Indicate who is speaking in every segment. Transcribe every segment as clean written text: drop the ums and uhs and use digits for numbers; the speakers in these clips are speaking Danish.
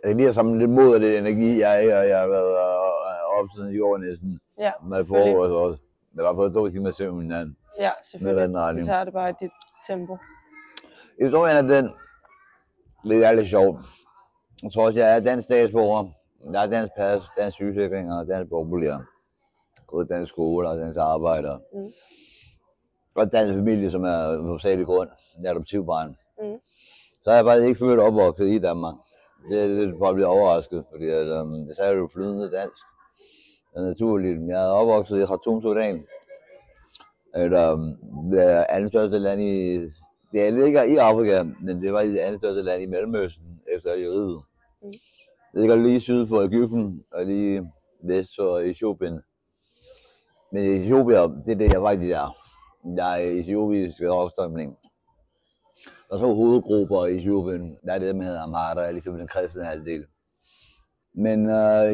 Speaker 1: Jeg lige har samlet lidt mod af det energi, jeg har været op siden i år næsten.
Speaker 2: Ja,
Speaker 1: med foråret også. Det var på 2 timer søvn hinanden.
Speaker 2: Ja, selvfølgelig. Du tager det bare i dit tempo.
Speaker 1: Historien er den, det er lidt sjovt. Jeg tror også, jeg er dansk statsborger. Jeg er dansk pas, dansk sygesikring og dansk borgerbolig. Gået dansk skole og dansk arbejder. Og dansk familie, som er hovedsagelig grund. Jeg er adoptivbarn. Så har jeg faktisk ikke følt opvokset i Danmark. Det er lidt for at blive overrasket, fordi det er jo flydende dansk. Det er naturligt. Jeg er opvokset i Khartoum, Sudan. Det er andet største land i... Det ligger i Afrika, men det var det andet største land i Mellemøsten efter Algeriet. Det ligger lige syd for Egypten og lige vest for Etiopien. Men Etiopien, det er det, jeg faktisk er. Jeg er etiopisk opstrømning. Der er så hovedgrupper i Etiopien. Der er det, der hedder Amhara, ligesom den kristne halvdel. Men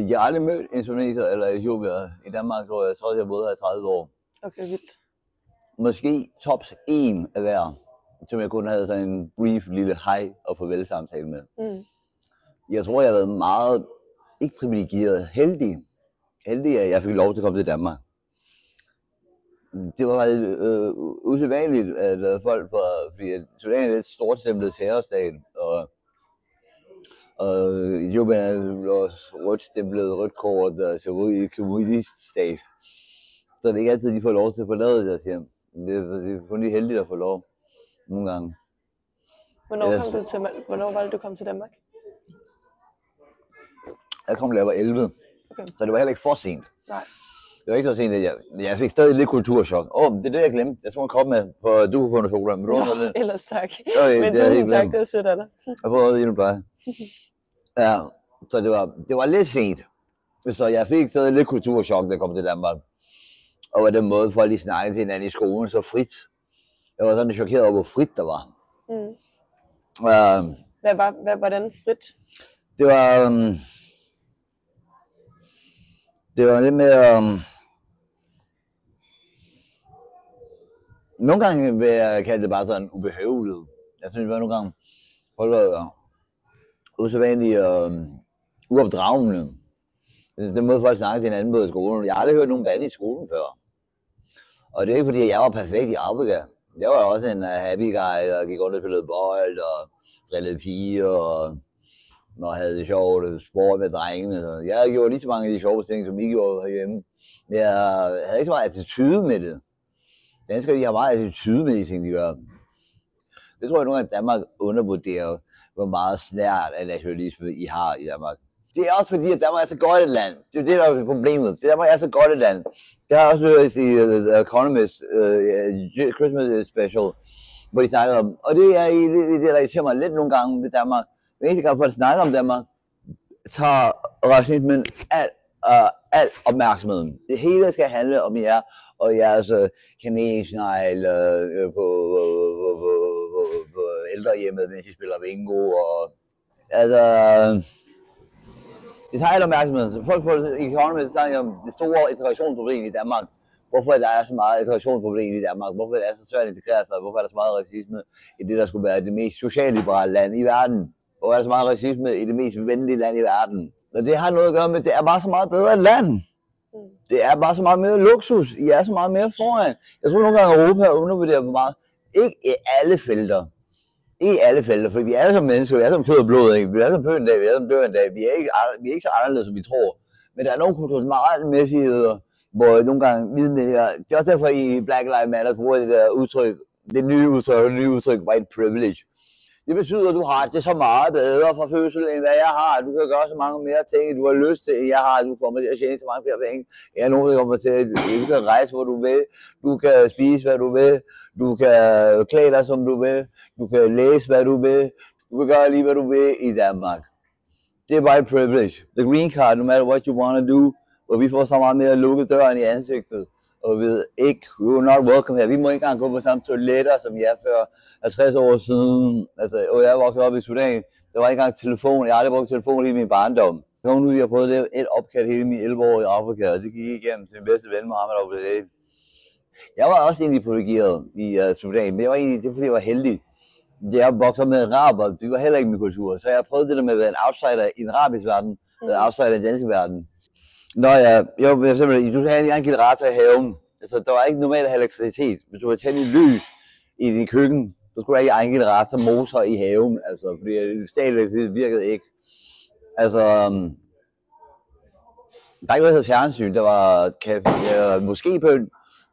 Speaker 1: jeg har aldrig mødt en sudaneser eller etiopier i Danmark, hvor jeg tror, jeg har boet her i 30 år.
Speaker 2: Okay, vildt.
Speaker 1: Måske tops 1 af hver, som jeg kun havde sådan en brief lille hej og farvel samtale med. Jeg tror, jeg har været meget, ikke privilegeret, heldig. Heldig, at jeg fik lov til at komme til Danmark. Det var faktisk usædvanligt, at folk var, fordi Sudan er et stort stemplet terrorstat, og Etiopien er rødt stemplet, rødt kort, altså i kommuniststat. Så det er ikke altid, de får lov til at forlade deres hjem. Det er kun de heldige, der får lov nogle gange.
Speaker 2: Hvornår var det, du kom til Danmark?
Speaker 1: Jeg kom, da jeg var 11, så det var heller ikke for sent.
Speaker 2: Nej.
Speaker 1: Det var ikke så sent, at jeg fik stadig lidt kulturschok. Det er det, jeg glemte. Jeg skulle komme med, for du kunne få noget chokolade.
Speaker 2: Nå, ellers tak. Men tusind tak, det var sødt af dig.
Speaker 1: Jeg får noget endnu pleje. Ja, så det var lidt sent. Så jeg fik stadig lidt kulturschok, da jeg kom til Danmark. Og på den måde, folk lige snakkede til hinanden i skolen så frit. Jeg var sådan chokeret over, hvor frit der var.
Speaker 2: Hvordan frit?
Speaker 1: Det var lidt mere... Nogle gange vil jeg kalde det bare sådan ubehøvlet. Jeg synes, at nogle gange folk var usædvanligt uopdragende. Den måde folk snakkede til hinanden på i skolen. Jeg har aldrig hørt nogen bande i skolen før. Og det er ikke fordi, jeg var perfekt i Afrika. Jeg var også en happy guy, der gik rundt og spillede bold og drillede piger og havde det sjovt, sport med drengene. Jeg gjorde lige så mange af de sjove ting, som I gjorde herhjemme. Men jeg havde ikke så meget attitude med det. Danskere, de har meget attitude med de ting, de gør. Det tror jeg, nogle af Danmark undervurderer, hvor meget snært af nationalisme I har i Danmark. Det er også fordi, at Danmark er så godt et land. Det er det, der er problemet. Danmark er så godt et land. Jeg har også hørt i The Economist Christmas Special, hvor de snakker om, og det er det, der irriterer mig lidt nogle gange ved Danmark. Den eneste gang, for at snakke om Danmark, tager racismen al opmærksomheden. Det hele skal handle om jer og jeres kanelsnegl på ældrehjemmet, mens I spiller bingo. Og, altså, det tager al opmærksomheden. Så folk på Economist snakker om det store integrationsproblem i Danmark. Hvorfor der er så meget integrationsproblem i Danmark? Hvorfor er det så svært at integrere sig? Hvorfor er der så meget racisme i det, der skulle være det mest socialliberale land i verden? Hvorfor er der så meget racisme i det mest venlige land i verden? Og det har noget at gøre med, at det er bare så meget bedre land. Det er bare så meget mere luksus. I er så meget mere foran. Jeg tror nogle gange, at Europa undervurderer for meget. Ikke i alle felter. Ikke alle felter, for vi er alle som mennesker. Vi er som kød og blod, ikke? Vi er som født en dag, vi er som dør en dag. Vi er ikke så anderledes, som vi tror. Men der er nogle kulturelle hvor nogle gange det er også derfor i Black Lives Matter bruger det der udtryk, det nye udtryk, white privilege. Det betyder, at du har det så meget bedre fra fødsel, end hvad jeg har. Du kan gøre så mange mere ting, end du har lyst til, end jeg har. Du kommer til at tjene så mange flere penge. Jeg er nogen, der kommer til at du kan rejse, hvor du vil. Du kan spise, hvad du vil. Du kan klæde dig, som du vil. Du kan læse, hvad du vil. Du kan gøre lige, hvad du vil i Danmark. Det er white privilege. The green card, no matter what you want to do. Og vi får så meget mere lukket døren i ansigtet. Og vi ved ikke, we are not welcome her. Vi må ikke engang gå på samme toiletter, som jeg før 50 år siden. Altså, og jeg voksede op i Sudan. Der var ikke engang telefon. Jeg har aldrig brugt telefon i min barndom. Så nu har jeg prøvet at lave et opkald hele min 11 år i Afrika, og det gik igennem til min bedste ven, Mohammed Abdel. Jeg var også egentlig privilegeret i Sudan, men jeg var egentlig, det fordi jeg var heldig. Jeg voksede med en araber, det var heller ikke min kultur, så jeg prøvede det der med at være en outsider i den arabiske verden, outsider i den danske verden. Nå ja, jo, for eksempel, du havde en generator i haven, altså der var ikke normalt at have elektricitet, hvis du havde tændt et lys i dit køkken, så skulle der ikke en generator motor i haven, altså, fordi stadigvæk virkede ikke. Altså, der er ikke noget, der hed fjernsyn, der var moskébøn,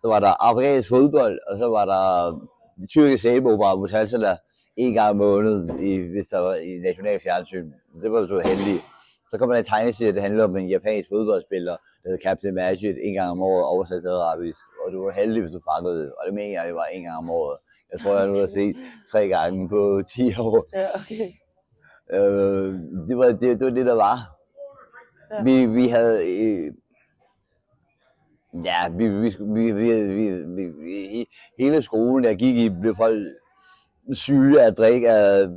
Speaker 1: så var der afrikansk fodbold, og så var der de tyrkiske sæbeopera, hvor Salsala en gang om måneden, hvis der var i national fjernsyn. Det var så heldig. Så kom der en tegneserie, der handlede om en japansk fodboldspiller, der hed Captain Magic, en gang om året oversat til arabisk. Og du var heldig, hvis du fangede det. Og det mener jeg, det var en gang om året. Jeg tror, jeg nu har set 3 gange på 10 år.
Speaker 2: Ja, okay.
Speaker 1: Det var det, der var. Ja. Vi havde... Ja, hele skolen, jeg gik i, blev folk syge af at drikke af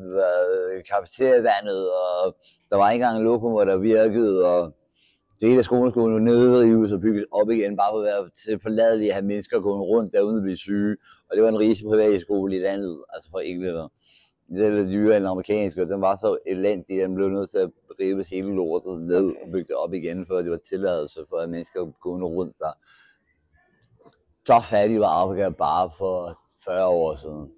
Speaker 1: kafeteriavandet, og der var ikke engang lokummer, der virkede, og det hele af skolen skulle nu nedrives og bygges op igen, bare for at være til forladelige at have mennesker gående rundt der uden at blive syge. Og det var en rigtig privat skole i landet, altså for englænder. Det er lidt dyrere end den amerikanske, og den var så elendig, at den blev nødt til at rive hele lortet ned og bygge det op igen, for det var tilladelse for at mennesker gående rundt der. Så fattig var Afrika bare for 40 år siden.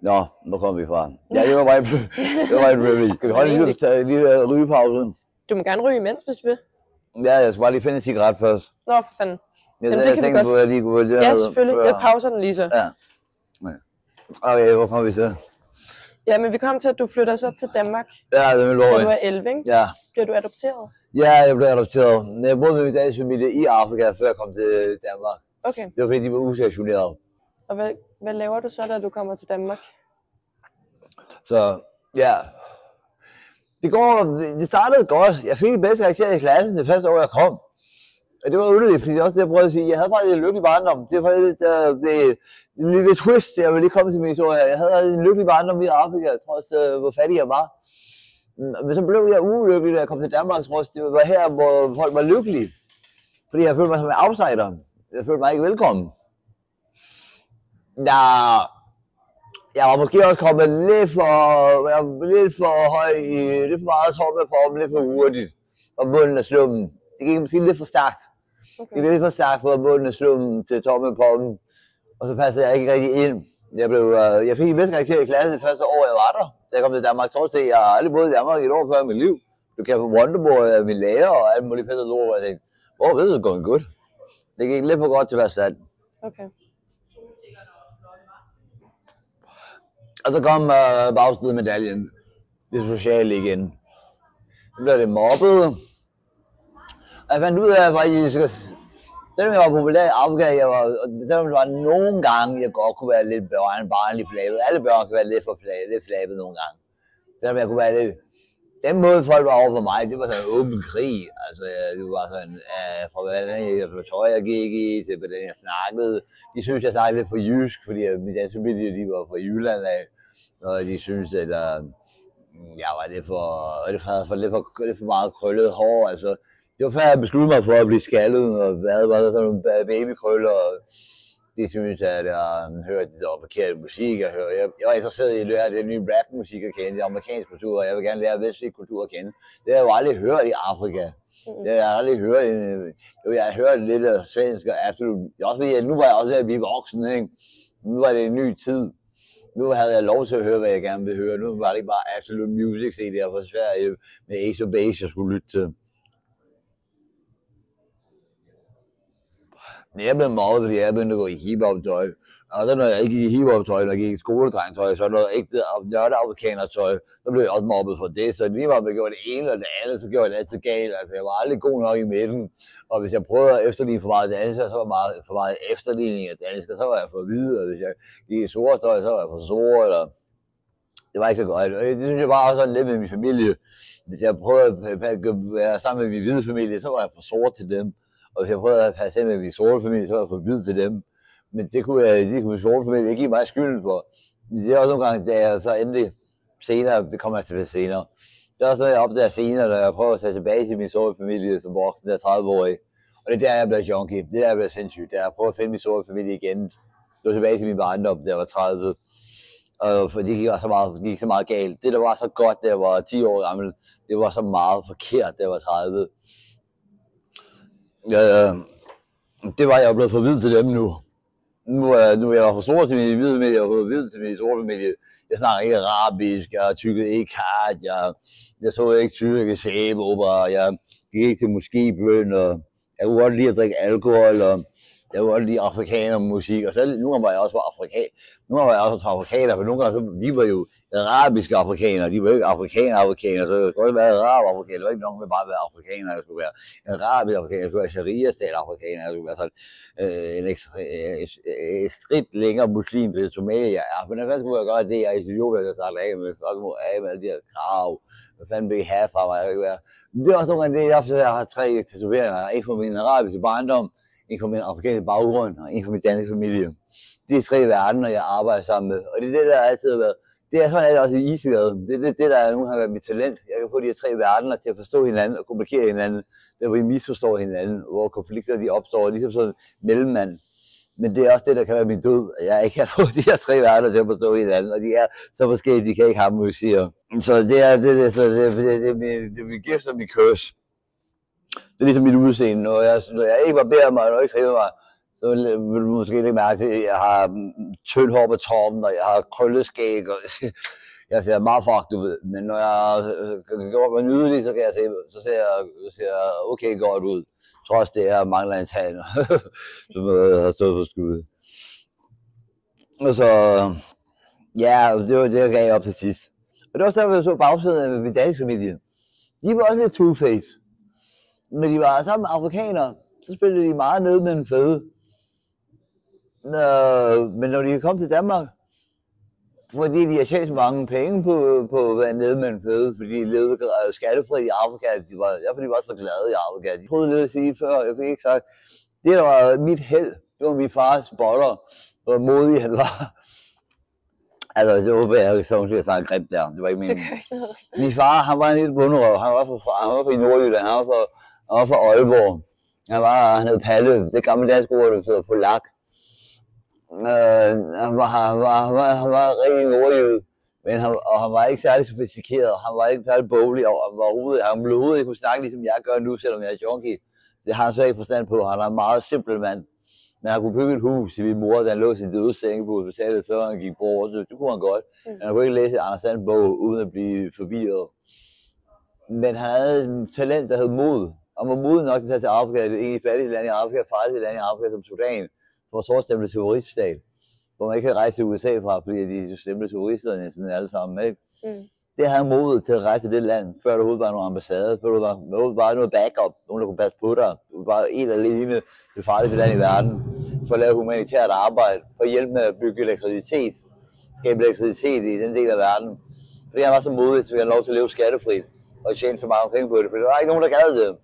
Speaker 1: Nå, hvor kom vi fra? Ja, det var bare en review. Kan vi holde en lille rygepause?
Speaker 2: Du må gerne ryge imens, hvis du vil.
Speaker 1: Ja, jeg skal bare lige finde en cigaret først.
Speaker 2: Nå, for fanden.
Speaker 1: Jamen, det kan vi godt. På, at jeg lige kunne
Speaker 2: ja, selvfølgelig. Jeg pauser den lige så.
Speaker 1: Ja. Okay, hvor kommer vi så?
Speaker 2: Ja, men vi kom til, at du flytter så til Danmark.
Speaker 1: Ja, det er min lov.
Speaker 2: Da du er 11, ikke?
Speaker 1: Ja.
Speaker 2: Bliver du adopteret?
Speaker 1: Ja, jeg blev adopteret. Jeg boede med min dags familie i Afrika, før jeg kom til Danmark.
Speaker 2: Okay.
Speaker 1: Det var fordi, de var usektionerede.
Speaker 2: Og hvad laver du så, da du kommer til Danmark?
Speaker 1: Så, ja. Det startede godt. Jeg fik det bedste karakter i klassen det første år, jeg kom. Og det var underligt, fordi det er også det, jeg prøvede at sige. Jeg havde faktisk en lykkelig barndom. Det var en lille twist, jeg vil lige komme til min historie. Jeg havde en lykkelig barndom i Afrika, trods hvor fattig jeg var. Men så blev jeg ulykkelig, da jeg kom til Danmark, trods det var her, hvor folk var lykkelige. Fordi jeg følte mig som en outsider. Jeg følte mig ikke velkommen. Jeg var måske også kommet lidt for høj i, lidt for meget toppen af formen, lidt for hurtigt. Og bunden af slummen. Det gik måske lidt for stærkt. Okay. Det gik lidt for stærkt fra bunden af slummen til toppen af formen. Og så passede jeg ikke rigtig ind. Jeg fik en bedste karakter i klassen det første år, jeg var der. Da jeg kom til Danmark, tror jeg, jeg har aldrig boet i Danmark i et år før i mit liv. Du kan få Wonderboy af min lærer og alt muligt pænt lort. Og jeg tænkte, hvor ved du, going good. Det gik lidt for godt til at være sandt.
Speaker 2: Okay.
Speaker 1: Og så kom bagsiden af medaljen. Det sociale igen. Så blev det mobbet. Og jeg fandt ud af, at selvom jeg var populær i Afrika, selvom det var nogle gange, jeg godt kunne være lidt barnlig flabet. Alle børn kan være lidt flabet nogle gange. Selvom jeg kunne være lidt... Den måde folk var over for mig, det var sådan en åben krig. Altså, det var sådan, fra hvordan tøj jeg gik i, til hvordan jeg snakkede. De synes, jeg snakkede lidt for jysk, fordi min danske familie, de var fra Jylland af. Og de synes, at jeg var lidt for meget krøllet hår. Altså, det var før jeg besluttede mig for at blive skaldet, og jeg havde bare sådan nogle babykrøller. Og de synes, at jeg hørte det forkerte musik. Jeg var interesseret i at lære det nye rapmusik at kende, det amerikanske kultur, og jeg vil gerne lære vestlig kultur at kende. Det har jeg jo aldrig hørt i Afrika. Det har jeg aldrig hørt. Jeg har hørt lidt af svensk og absolut. Nu var jeg også ved at blive voksen, ikke? Nu var det en ny tid. Nu havde jeg lov til at høre, hvad jeg gerne ville høre. Nu var det ikke bare Absolute Music CD'er fra Sverige med Ace of Base, jeg skulle lytte til. Jeg blev mobbet, fordi jeg begyndte at gå i hiphop-tøj. Og så når jeg ikke gik i hiphop-tøj, når jeg gik i skoledrengtøj, så noget ægte nørdeafrikaner-tøj, så blev jeg også mobbet for det. Så lige var jeg gjorde det ene eller det andet, så gjorde jeg det altid galt. Altså, jeg var aldrig god nok i midten. Og hvis jeg prøvede at efterligne for meget dansker, så var for meget efterligning af dansker, så var jeg for hvid. Og hvis jeg gik i sort tøj, så var jeg for sort. Eller... Det var ikke så godt. Og det synes jeg bare også sådan lidt med min familie. Hvis jeg prøvede at være sammen med min hvide familie, så var jeg for sort til dem. Og hvis jeg prøvede at passe ind med min sorte familie, så var jeg for hvid til dem. Men det kunne min sorte familie ikke give mig skylden for. Det er også nogle gange, da jeg så endelig senere, det kommer jeg til senere. Det er også noget, jeg opdager senere, da jeg prøver at tage tilbage til min sorte familie som voksen, der 30-årig. Og det er der, jeg blev junkie. Det er der, jeg blev sindssygt. Da jeg prøver at finde min sorte familie igen. Det var tilbage til min barndom, da jeg var 30. For det gik så meget galt. Det, der var så godt, da jeg var 10 år gammel, det var så meget forkert, da jeg var 30. Det var jeg blevet for vidt til dem nu. Nu er jeg for stor til min hvide familie, og for vidt til min sorte familie. Jeg snakker ikke arabisk, jeg tykkede ikke hard, jeg så ikke tyrkisk sæbeopera, jeg gik ikke til moskébøn, og jeg kunne godt lide at drikke alkohol, og jeg kunne godt lide afrikanermusik, og så nogle gange var jeg også afrikaner, for nogle gange, de var jo arabiske afrikanere, de var ikke afrikanere, så det skulle ikke være arab-afrikaner, det var ikke nok med bare at være afrikaner, det skulle være arabisk afrikaner, det skulle være sharia-stat-afrikaner, det skulle være sådan et skridt længere muslim til Somalia, men hvad skulle jeg gøre det, jeg er Etiopien, der starter af med spørgsmål af med alle de her krav, hvad fanden vil I have fra mig, jeg kan ikke være. Men det er også nogle gange det, jeg har 3 tatoveringer, en fra min arabiske barndom, en fra min afrikanske baggrund, og en fra min danske familie. Det er 3 verdener, jeg arbejder sammen med, og det er det, der altid har været. Det er sådan, at det også i Isegade. Det er det, der nu har været mit talent. Jeg kan få de her 3 verdener til at forstå hinanden og kommunikere hinanden, der hvor I misforstår hinanden, hvor konflikter de opstår, ligesom sådan en mellemmand. Men det er også det, der kan være min død, at jeg ikke kan få de her 3 verdener til at forstå hinanden, og de er så forskellige, de kan ikke harmonisere. Så det er min gift og min curse. Det er ligesom mit udseende. Når jeg ikke barberer mig, og når jeg ikke triver mig, så vil du måske ikke mærke til, at jeg har tynd hår på toppen, og jeg har krølleskæg, og jeg ser meget fucked ud. Men når jeg gør mig nydelig, så kan jeg se, så ser jeg okay godt ud. Trods det, jeg mangler en tand, som jeg har stået på skud. Og så, ja, det var det, jeg gav op til sidst. Og det var også derfor, jeg så bagsiden af min danske familie. De var også lidt two-face. Når de var sammen med afrikanere, så spillede de meget ned med en føde. Men når de kom til Danmark, fordi de har tjent mange penge på at være nede med en føde, fordi de levede skattefrit i Afrika, de var så glade i Afrika. De prøvede lidt at sige før, jeg fik ikke sagt, det der var mit held, det var min fars boller, hvor modig han var. Altså, det var jeg så snart grimt der, det var ikke meningen. Min far, han var en lille bunderøv, han var fra Nordjylland, han var fra Aalborg. Han hed Palle, det gamle danske ord, der hedder polak. Han var rigtig nordjyde, men han var ikke særlig sofistikeret, han var ikke særlig boglig, og han blev overhovedet ikke kunne snakke, ligesom jeg gør nu, selvom jeg er junkie. Det har han så ikke forstand på, han er en meget simpel mand. Men han kunne bygge et hus til min mor, da han lå sin døde senge på hospitalet, før han gik bort, så det kunne han godt. Men han kunne ikke læse Anders Sand bog, uden at blive forvirret. Men han havde et talent, der hed mod. Han var modig nok til at tage til Afrika, det er egentlig fattige lande i Afrika, farlige lande i Afrika som Sudan, som var sortstemte terroriststat, hvor man ikke kan rejse til USA fra, fordi de stemte terroristerne sådan alle sammen, ikke? Det havde han modet til at rejse til det land, før der overhovedet var nogle ambassade, før der var noget backup, nogen der kunne passe på dig. Du var bare en alene det farligste land i verden, for at lave humanitært arbejde, for at hjælpe med at bygge elektricitet, skabe elektricitet i den del af verden. Fordi han var så modig, så fik han lov til at leve skattefrit, og tjene så mange penge på det, for der var ikke nogen, der gad det.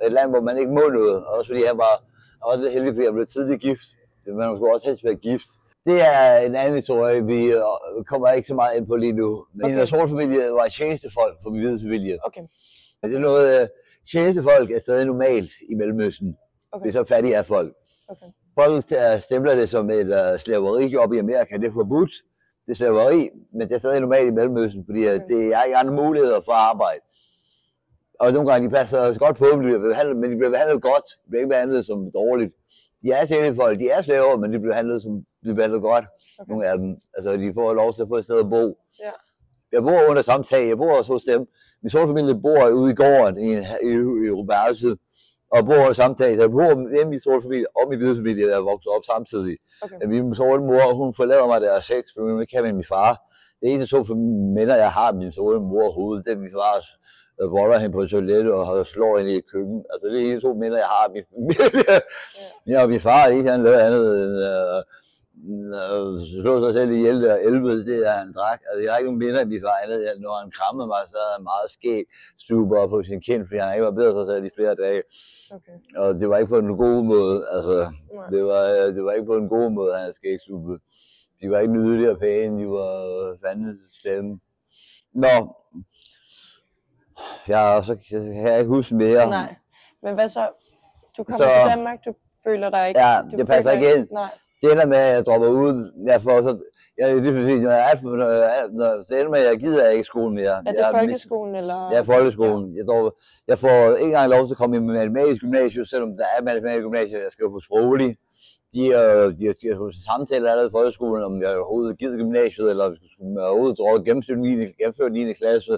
Speaker 1: Et land, hvor man ikke må noget, og også fordi han var lidt heldig, fordi han blev tidligt gift. Man skulle også helst være gift. Det er en anden historie, vi kommer ikke så meget ind på lige nu. Men min sorte familie var tjenestefolk på min hvide familie.
Speaker 2: Okay.
Speaker 1: Det er noget, tjenestefolk er stadig normalt i Mellemøsten. Okay. Det er så fattige af folk. Okay. Folk stempler det som et slaverijob i Amerika, det er forbudt. Det er slaveri, men det er stadig normalt i Mellemøsten, fordi det er ikke andre muligheder for at arbejde. Og nogle gange de passer godt på dem, men de bliver behandlet godt. De bliver ikke behandlet som dårligt. De er tjenestefolk, de er slaver, men de bliver behandlet godt. Okay. Nogle af dem. Altså, de får lov til at få et sted at bo. Ja. Jeg bor under samme tag, jeg bor også hos dem. Min sorte familie bor ude i gården i Robertset, og bor under samme tag. Så jeg bor hjemme i min sorte familie og min hvide familie, der er vokset op samtidig. Okay. Min sorte mor, hun forlader mig der 6, for hun ikke kan med min far. Det eneste 2 minder, jeg har min sorte mor overhovedet, det er min fars volder hende på toilettet og slår hende i køkkenet. Altså det er de 2 minder, jeg har af min familie. Ja, og min far er ikke han lavede andet end slå sig selv ihjel der 11, det er han drak. Altså jeg har ikke nogen minder af min far andet, når han krammede mig, så havde han meget skæg stuber på sin kind, fordi han ikke var bedre sig selv i flere dage. Okay. Og det var ikke på en god måde, altså det var ikke på en god måde, han havde skægstubet. De var ikke nydelige og pæne, de var fandme slemme. Nå. Ja, så kan jeg ikke huske mere.
Speaker 2: Nej, men hvad så? Du kommer til Danmark, du føler dig ikke...
Speaker 1: Ja, det passer ikke ind. Nej. Det ender med, at jeg dropper ud. Ja, det er præcis. Når det ender med, at jeg gider ikke skolen mere.
Speaker 2: Er det folkeskolen, eller?
Speaker 1: Ja, folkeskolen. Jeg får ikke engang lov til at komme i matematisk gymnasium, selvom der er matematisk gymnasium, jeg skal jo på sproglig. De har samtaler allerede i folkeskolen, om jeg overhovedet gider gymnasiet, eller skulle overhovedet gennemføre 9. klasse.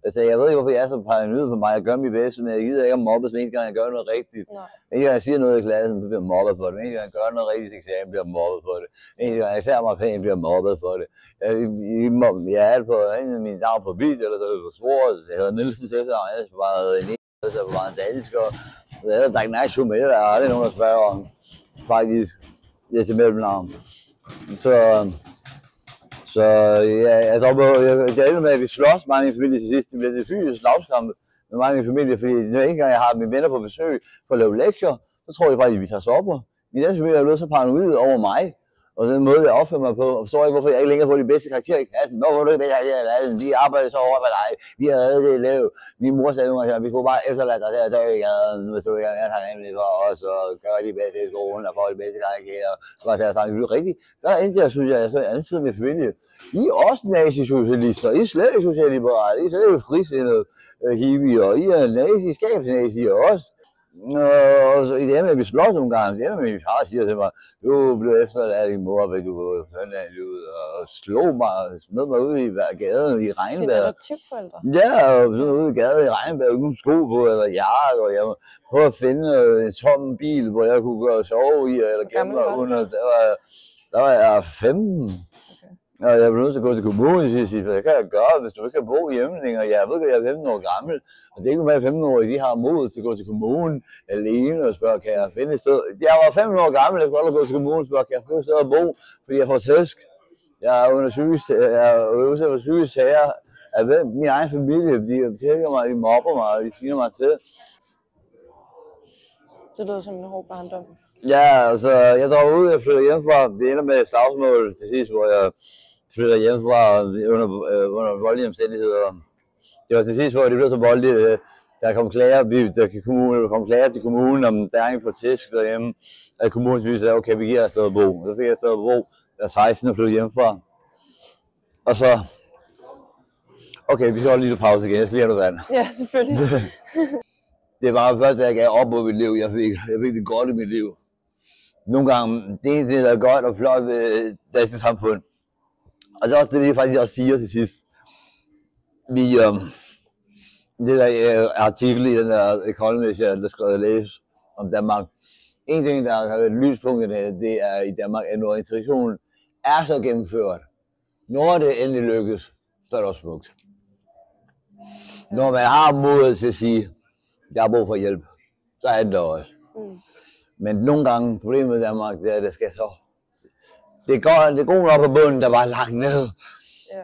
Speaker 1: Altså, jeg ved ikke, hvorfor jeg er så paranoid for mig. Jeg gør mit bedste, men jeg gider ikke at mobbes, hver gang jeg gør noget rigtigt. Hver gang jeg siger noget i klassen, så bliver jeg mobbet for det. Hver gang jeg gør noget rigtigt i eksamen, bliver jeg mobbet for det. Hver gang jeg klæder mig pænt, bliver jeg mobbet for det. Jeg er på en af mine dage på video, eller så er det på svoret. Jeg hedder Nielsen Tæfter, jeg var en så var en dansk, og jeg havde Dag Nice med det, der er aldrig nogen, der spørger om. Faktisk, det er til mellemnavn. Så ja, jeg tror på, det ender med, at vi slås meget i min familie til sidst. Det bliver det fysisk slagskampe med mig og min familie, fordi det er ikke engang, jeg har mine venner på besøg for at lave lektier, så tror jeg faktisk, at vi tager sopper. Min næste familie er blevet så paranoid over mig, og den måde, jeg opfører mig på, og forstår ikke, hvorfor jeg ikke længere får de bedste karakterer i klassen. Hvorfor du ikke bedste karakterer i klassen? Vi arbejder så hårdt med dig. Vi har reddet det elev. Min mor sagde nogle gange, vi kunne bare efterlade dig der i gaden, hvis du ikke er taknemmelig for os, og gøre de bedste i skolen, og få de bedste karakterer. Så var det sådan, det er rigtigt. Der er endelig, jeg synes, jeg er så anden side af min familie. I er også nazisocialister. I er slet ikke socialliberale. I er slet ikke frisindede hippier. I er nazi-skabsnazier også. Og så i det med, at vi slås nogle gange, det ender med, at min far siger til mig, du blev efterladt af din mor, og du var ud og slog mig og smed mig ud i gaden i regnvejr.
Speaker 2: Det er adoptivforældre?
Speaker 1: Ja, og ude i gaden i regnvejr, uden sko på, eller jakke, og jeg prøvede at finde en tom bil, hvor jeg kunne gå og sove i, eller gemme mig under. Der var jeg 15. Og jeg blev nødt til at gå til kommunen og sige, hvad kan jeg gøre, hvis du ikke kan bo hjemme længere? Jeg ved ikke, at jeg er 15 år gammel, og det er ikke med 15-årige, de har mod til at gå til kommunen alene og spørge, kan jeg finde et sted? Jeg var 15 år gammel, jeg skulle aldrig gå til kommunen og spørge, kan jeg få et sted at bo, fordi jeg får tæsk. Jeg er udsat for psykisk sager af min egen familie, de tækker mig, de mobber mig, og de sviner mig til.
Speaker 2: Det lyder som en hård barndom.
Speaker 1: Ja, altså, jeg drog ud, jeg flytter hjemmefra. Det ender med et slagsmål til sidst, hvor jeg flytter hjemmefra under voldelige omstændigheder. Det var til sidst, hvor det blev så voldeligt. Der kom klager til kommunen om der er en protest derhjemme. At kommunen sagde, okay, vi giver jer et sted at bo. Så fik jeg et sted at bo. Jeg er 16 og flyttede hjemmefra. Og så... Okay, vi skal holde lidt pause igen. Jeg skal lige have noget vand.
Speaker 2: Ja, selvfølgelig.
Speaker 1: Det var først, da jeg gav op på mit liv. Jeg fik det godt i mit liv. Nogle gange, det eneste, der er godt og flot ved dansk samfund. Og det er også det, vi faktisk også siger til sidst. Det der artikel i den der Economist, der skrev at læse om Danmark. En ting, der har været lyspunktet her, det er i Danmark, at når integrationen er så gennemført, når det endelig lykkes, så er det også smukt. Når man har modet til at sige, jeg har brug for hjælp, så er det der også. Men nogle gange, problemet i Danmark, det er, at det skal så... Det er godt nok på bunden, der bare lagt ned.
Speaker 2: Ja.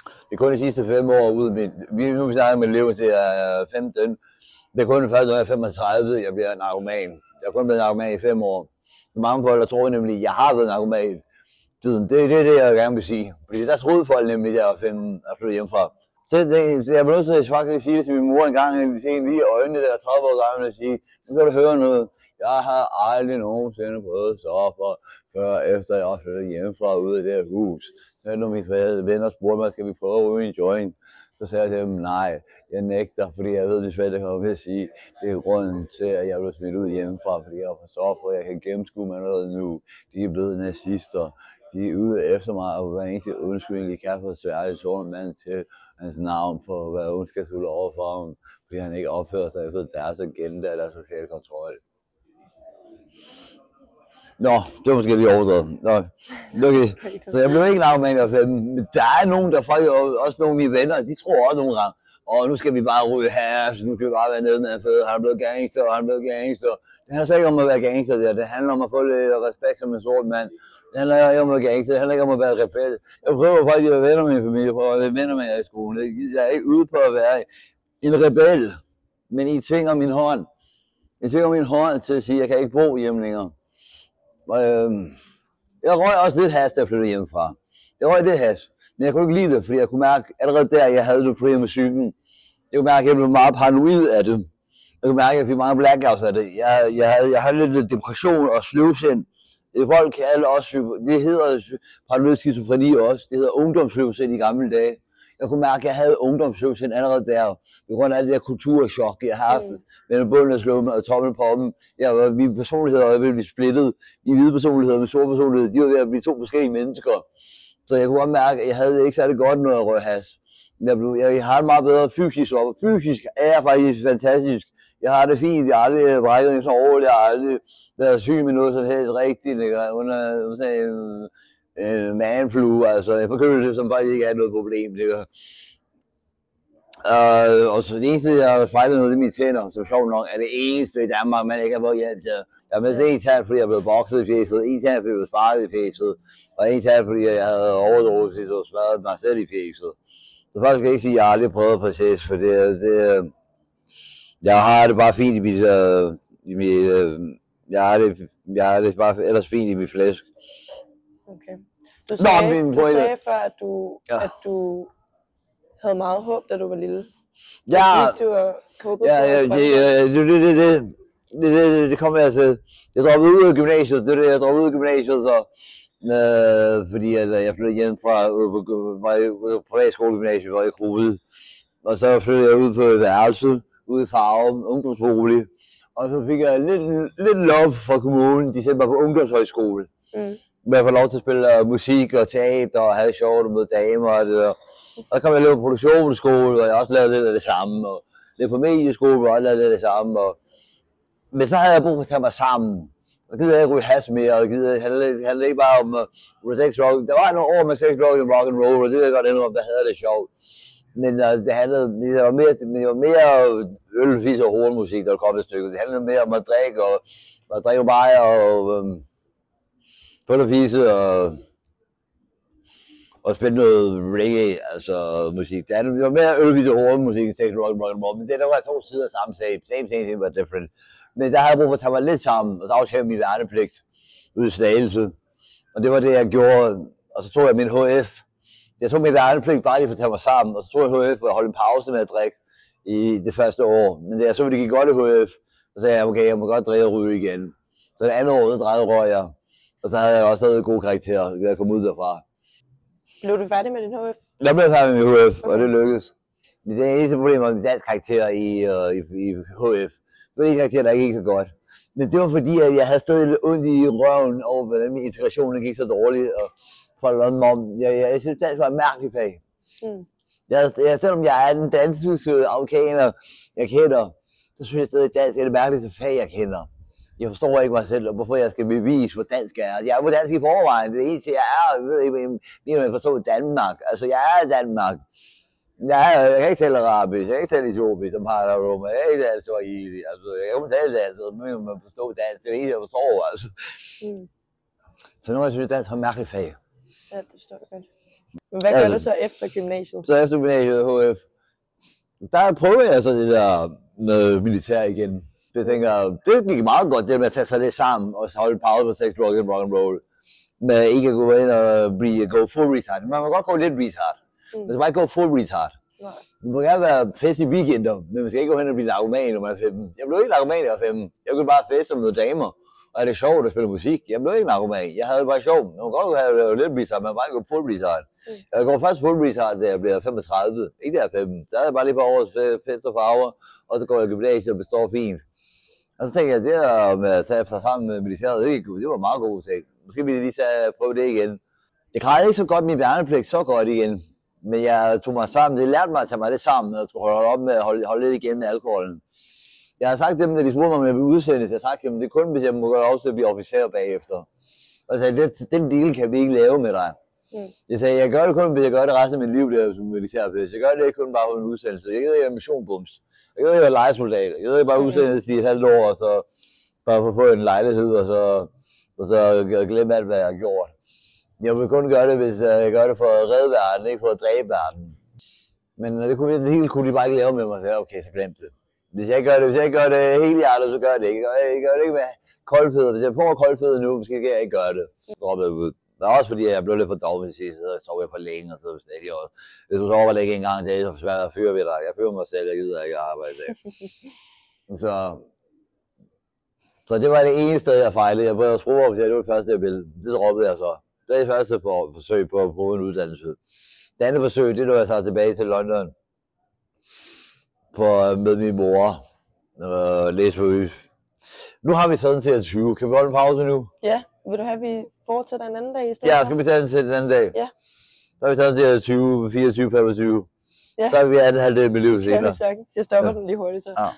Speaker 1: Det er kun de sidste 5 år ude. Nu snakker med livet til jeg er 15. Det er kun først, når jeg er 35, jeg bliver narkoman. Jeg har kun blevet narkoman i 5 år. Mange folk tror nemlig, at jeg har været narkoman. Det er det, jeg gerne vil sige. Fordi der troede folk nemlig, at jeg var 15 og flyttede hjemmefra. Så jeg blev nødt til at faktisk sige det til min mor en gang, og se lige i øjnene, der er 30 år gammel, og sige, nu kan du høre noget. Jeg har aldrig nogensinde prøvet stoffer, før efter jeg også flyttede hjemmefra ud af det her hus. Så når mine venner spurgte mig, skal vi prøve at ryge en joint? Så sagde jeg til dem, nej, jeg nægter, fordi jeg ved desværre, det kommer til at sige, det er grunden til, at jeg blev smidt ud hjemmefra, fordi jeg var for stoffer, jeg kan gennemskue mig noget nu. De er blevet nazister. De er ude efter mig, og hver eneste undskyldning, de kan få Sverige Tornmand til hans navn for at være ondskabsfuld overfor ham, fordi han ikke opfører sig efter deres agenda eller deres sociale kontrol. Nå, det var måske lige overdrevet. Okay. Så jeg blev ikke narkoman af dem, men der er nogen, der faktisk også nogle af mine venner, de tror også nogle gange, og nu skal vi bare ryge her, så nu skal vi bare være nede med en fed, han er blevet gangster, og han er blevet gangster. Det handler ikke om at være gangster der, det handler om at få lidt respekt som en sort mand. Det handler ikke om at være gangster, det handler ikke om at være rebel. Jeg prøver faktisk at være venner med min familie, for at være venner med jer i skolen. Jeg er ikke ude på at være en rebel, men I tvinger min hånd. I tvinger min hånd til at sige, at jeg kan ikke bo hjemme længere. Jeg røg også lidt hash, da jeg flyttede hjemmefra. Jeg røg lidt hash, men jeg kunne ikke lide det, fordi jeg kunne mærke, allerede der, jeg havde det problem med psyken. Jeg kunne mærke, at jeg blev meget paranoid af det. Jeg kunne mærke, at jeg fik mange blackouts af det. Jeg havde lidt depression og sløvsind folk kalder også, det hedder paranoid skizofreni også, det hedder ungdomsløvsind i gamle dage. Jeg kunne mærke, at jeg havde ungdomsløvsind allerede der, på grund af alt det der kulturchok, jeg har haft mellem bunden af slummen og tommel på dem. Mine personligheder var ved at blive splittet. Mine hvide personligheder og mine store personligheder, de var ved at blive to forskellige mennesker. Så jeg kunne godt mærke, at jeg havde det ikke særlig godt, når jeg røg hash. Jeg har det meget bedre fysisk, og fysisk er jeg faktisk fantastisk. Jeg har det fint, jeg har aldrig brækket en sådan overhold, jeg har aldrig været syg med noget som helst rigtigt, ikke? Under sådan en manflu, altså en forkølelse, som faktisk ikke er noget problem, ikke? Og så det eneste, jeg har fejlet noget, det er mine tænder, som sjovt nok er det eneste i Danmark, man ikke har fået hjælp til. Jeg har mistet en tand, fordi jeg blev bokset i fjeset, en tand, fordi jeg blev sparket i fjeset, og en tand, fordi jeg havde overdosis og smadret mig selv i fjeset. Så faktisk kan jeg ikke sige, at jeg aldrig prøvet at proces, for jeg har det bare fint jeg har det bare ellers fint i mit flæsk.
Speaker 2: Okay. Du sagde før, at du havde meget håb, da du var lille.
Speaker 1: Ja,
Speaker 2: du har håbet
Speaker 1: det kom jeg til. Jeg droppede ud af gymnasiet, fordi jeg flyttede hjem fra privatskolegymnasiet, hvor jeg gruede. Og så flyttede jeg ud på et værelse, ude i Farum, ungdomsbolig. Og så fik jeg lidt love fra kommunen, de sendte mig på ungdomshøjskole. Hvor jeg får lov til at spille musik og teater og have sjovt med damer og det der. Og så kom jeg lidt på produktionsskole, og jeg også lavede lidt af det samme. Og lidt på medieskole, hvor jeg også lavede lidt af det samme. Men så havde jeg brug for at tage mig sammen. Og gider jeg ikke ryge hash mere, og det handlede ikke bare om sex, rock. Der var nogle år med sex, rock and roll, og det ved jeg godt endnu om, der havde det sjovt. Men det var mere øl, fis og hornmusik, der kom et stykke. Det handlede mere om at drikke bajer og få fise og spille noget reggae, altså musik. Det var mere øl, fis og hornmusik end sex, rock and roll. Men det der var to sider af samme sag. Same, but different. Men der havde jeg brug for at tage mig lidt sammen, og så aftale min værnepligt ude i Slagelse. Og det var det, jeg gjorde. Og så tog jeg min HF. Jeg tog min værnepligt bare lige for at tage mig sammen, og så tog jeg HF, hvor jeg holdt en pause med at drikke i det første år. Men da jeg så, at det gik godt i HF, så sagde jeg, okay, jeg må godt drikke og ryge igen. Så det andet år, så røg jeg. Og så havde jeg også stadig gode karakterer, da jeg kom ud derfra.
Speaker 2: Blev du færdig med din HF?
Speaker 1: Jeg blev færdig med min HF, og det lykkedes. Men det eneste problem var min dansk karakter i HF. Det var en karakter, der ikke gik så godt. Men det var fordi, at jeg havde stadig lidt ondt i røven over, hvordan min integration gik så dårligt. Og jeg synes, dansk var et mærkeligt fag. Selvom jeg er den danske amerikaner, jeg kender, så synes jeg stadig, at dansk er det mærkeligste fag, jeg kender. Jeg forstår ikke mig selv, og hvorfor jeg skal bevise, hvor dansk jeg er. Jeg er på dansk i forvejen. Det eneste, jeg er, jeg ved ikke, jeg forstår Danmark. Altså, jeg er Danmark. Jeg kan ikke tale arabisk, jeg kan ikke tale etiopisk, som har der rum, jeg kan ikke tale swahili, altså, jeg kan ikke tale dansk, så må man forstå dansk, det er det, jeg forstår, altså. Så nu synes jeg, dansk er et mærkeligt fag.
Speaker 2: Ja, det forstår jeg godt. Men hvad gør du så efter gymnasiet?
Speaker 1: Så efter gymnasiet, HF, der prøvede jeg så det der med militær igen. Jeg tænker, det gik meget godt, det med at tage sig lidt sammen, og holde pause på sex, rock and roll, med ikke at gå ind og gå full retard. Man må godt gå lidt retard. Man skal bare ikke gå full retard. Det må gerne være fest i weekender, men man skal ikke gå hen og blive narkoman, når man er 15. Jeg blev ikke narkoman, da jeg var 15. Jeg kunne bare feste med damer, og er det sjovt at spille musik. Jeg blev ikke narkoman, jeg havde det bare sjovt. Man må godt have lidt retard, man må bare ikke gå full retard. Jeg går først full retard, da jeg bliver 35, ikke da jeg er 15. Så er jeg bare lige på årets fest og farver, og så går jeg i gymnasiet og består fint. Og så tænker jeg, det der med at tage sig sammen med militæret, det var meget god ting. Måske vil jeg lige prøve det igen. Jeg klarede ikke så godt min værnepligt, så godt igen. Men jeg tog mig sammen, det lærte mig at tage mig lidt sammen, og skulle holde op med at holde lidt igen med alkoholen. Jeg har sagt dem, når de spurgte mig, om jeg ville udsendes, jeg har sagt dem, det er kun, hvis jeg må gøre lov til at blive officer bagefter. Og jeg sagde, den deal kan vi ikke lave med dig. Jeg sagde, jeg gør det kun, hvis jeg gør det resten af mit liv der som militærpæs. Jeg gør det ikke kun bare for en udsendelse. Jeg gider ikke missionbums. Jeg gider ikke være lejesoldat. Jeg gider ikke bare udsendes i et halvt år, og så bare for at få en lejlighed, og så glemme alt, hvad jeg har gjort. Jeg vil kun gøre det, hvis jeg gør det for at redde verden, ikke for at dræbe verden. Men det kunne de bare ikke lave med mig, så jeg okay, så glemte det. Hvis jeg ikke gør det hele hjertet, så gør jeg det ikke. Jeg gør det ikke med koldfødder. Hvis jeg får koldfødder nu, så skal jeg ikke gøre det. Så droppede jeg ud. Det er også fordi, jeg blev lidt for dogmatisk, så sov jeg for længe, og så stadig også. Hvis du sover ikke engang, det er så svært at fyre ved dig. Jeg fyrer mig selv, jeg gider ikke arbejde i dag. Så det var det eneste, jeg fejlede. Jeg prøvede at sprogofficer, det var det første, jeg ville. Det droppede jeg så. Det er det første forsøg på at prøve en uddannelse. Det andet forsøg, det er, når jeg så tilbage til London for med min mor læse for øs. Nu har vi taget til 20. Kan vi holde en pause nu?
Speaker 2: Ja. Vil du have, at vi fortsætter en anden dag i stedet?
Speaker 1: Ja, skal vi tage den til den anden dag?
Speaker 2: Ja.
Speaker 1: Så har vi taget til 20, 24, 25.
Speaker 2: Ja.
Speaker 1: Så har vi anden halvdel med livet senere.
Speaker 2: Kan vi sagtens. Jeg stopper den lige hurtigt så.
Speaker 1: Ja.